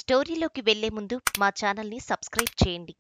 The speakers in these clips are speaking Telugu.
స్టోరీలోకి వెళ్లే ముందు మా ఛానల్ని సబ్స్క్రైబ్ చేయండి.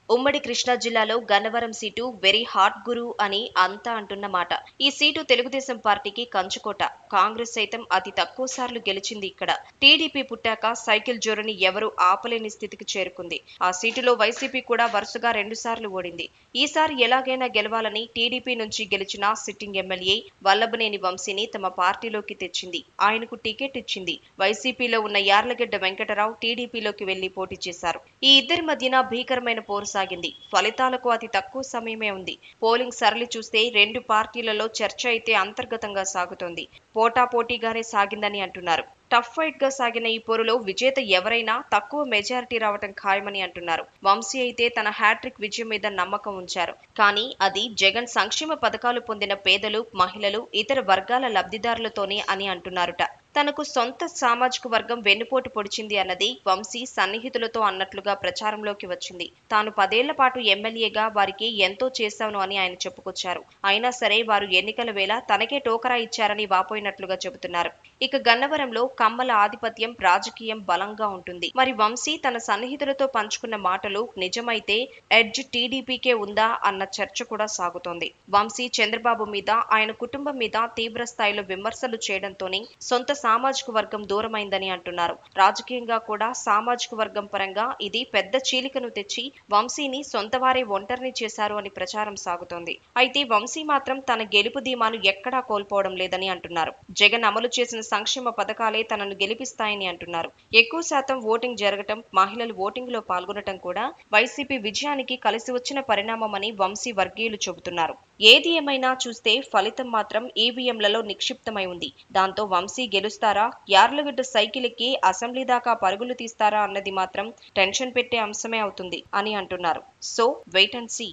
ఉమ్మడి కృష్ణా జిల్లాలో గన్నవరం సీటు వెరీ హాట్ గురు అని అంతా అంటున్నమాట. ఈ సీటు తెలుగుదేశం పార్టీకి కంచుకోట. కాంగ్రెస్ సైతం అతి తక్కువ సార్లు గెలిచింది ఇక్కడ. టీడీపీ పుట్టాక సైకిల్ జోరుని ఎవరూ ఆపలేని స్థితికి చేరుకుంది. ఆ సీటులో వైసీపీ కూడా వరుసగా 2 సార్లు ఓడింది. ఈసారి ఎలాగైనా గెలవాలని టీడీపీ నుంచి గెలిచిన సిట్టింగ్ ఎమ్మెల్యే వల్లభనేని వంశీని తమ పార్టీలోకి తెచ్చింది. ఆయనకు టికెట్ ఇచ్చింది. వైసీపీలో ఉన్న యార్లగడ్డ వెంకటరావు టీడీపీలోకి వెళ్లి పోటీ చేశారు. ఈ ఇద్దరి మధ్యన భీకరమైన పోరు సాగింది. ఫలితాలకు అతి తక్కువ సమయమే ఉంది. పోలింగ్ సరళి చూస్తే 2 పార్టీలలో చర్చ అయితే అంతర్గతంగా సాగుతోంది. పోటాపోటీగానే సాగిందని అంటున్నారు. టఫ్ ఫైట్ గా సాగిన ఈ పోరులో విజేత ఎవరైనా తక్కువ మెజారిటీ రావటం ఖాయమని అంటున్నారు. వంశీ అయితే తన హ్యాట్రిక్ విజయం మీద నమ్మకం ఉంచారు. కానీ అది జగన్ సంక్షేమ పథకాలు పొందిన పేదలు, మహిళలు, ఇతర వర్గాల లబ్ధిదారులతోనే అని అంటున్నారుట. తనకు సొంత సామాజిక వర్గం వెన్నుపోటు పొడిచింది అన్నది వంశీ సన్నిహితులతో అన్నట్లుగా ప్రచారంలోకి వచ్చింది. తాను 10 ఏళ్ల పాటు ఎమ్మెల్యేగా వారికి ఎంతో చేశాను అని ఆయన చెప్పుకొచ్చారు. అయినా సరే వారు ఎన్నికల వేళ తనకే టోకరా ఇచ్చారని వాపోయినట్లుగా చెబుతున్నారు. ఇక గన్నవరంలో కమ్మల ఆధిపత్యం రాజకీయం బలంగా ఉంటుంది. మరి వంశీ తన సన్నిహితులతో పంచుకున్న మాటలు నిజమైతే ఎడ్జ్ టీడీపీకే ఉందా అన్న చర్చ కూడా సాగుతోంది. వంశీ చంద్రబాబు మీద, ఆయన కుటుంబం మీద తీవ్ర స్థాయిలో విమర్శలు చేయడంతోనే సొంత సామాజిక వర్గం దూరమైందని అంటున్నారు. రాజకీయంగా కూడా సామాజిక వర్గం పరంగా ఇది పెద్ద చీలికను తెచ్చి వంశీని సొంత వారే ఒంటరిని చేశారు అని ప్రచారం సాగుతోంది. అయితే వంశీ మాత్రం తన గెలుపు ధీమాను ఎక్కడా కోల్పోవడం లేదని అంటున్నారు. జగన్ అమలు చేసిన సంక్షేమ పథకాలే తనను గెలిపిస్తాయని అంటున్నారు. ఎక్కువ శాతం ఓటింగ్ జరగటం, మహిళలు ఓటింగ్ లో పాల్గొనటం కూడా వైసీపీ విజయానికి కలిసి వచ్చిన పరిణామమని వంశీ వర్గీయులు చెబుతున్నారు. ఏది ఏమైనా చూస్తే ఫలితం మాత్రం ఈవీఎంలలో నిక్షిప్తమై ఉంది. దాంతో వంశీ గెలుస్తారా, యార్లగడ్డ సైకిల్ ఎక్కి అసెంబ్లీ దాకా పరుగులు తీస్తారా అన్నది మాత్రం టెన్షన్ పెట్టే అంశమే అవుతుంది అని అంటున్నారు. So wait and see.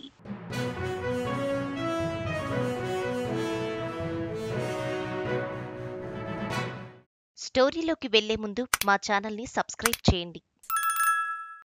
స్టోరీలోకి వెళ్లే ముందు మా ఛానల్ని సబ్స్క్రైబ్ చేయండి.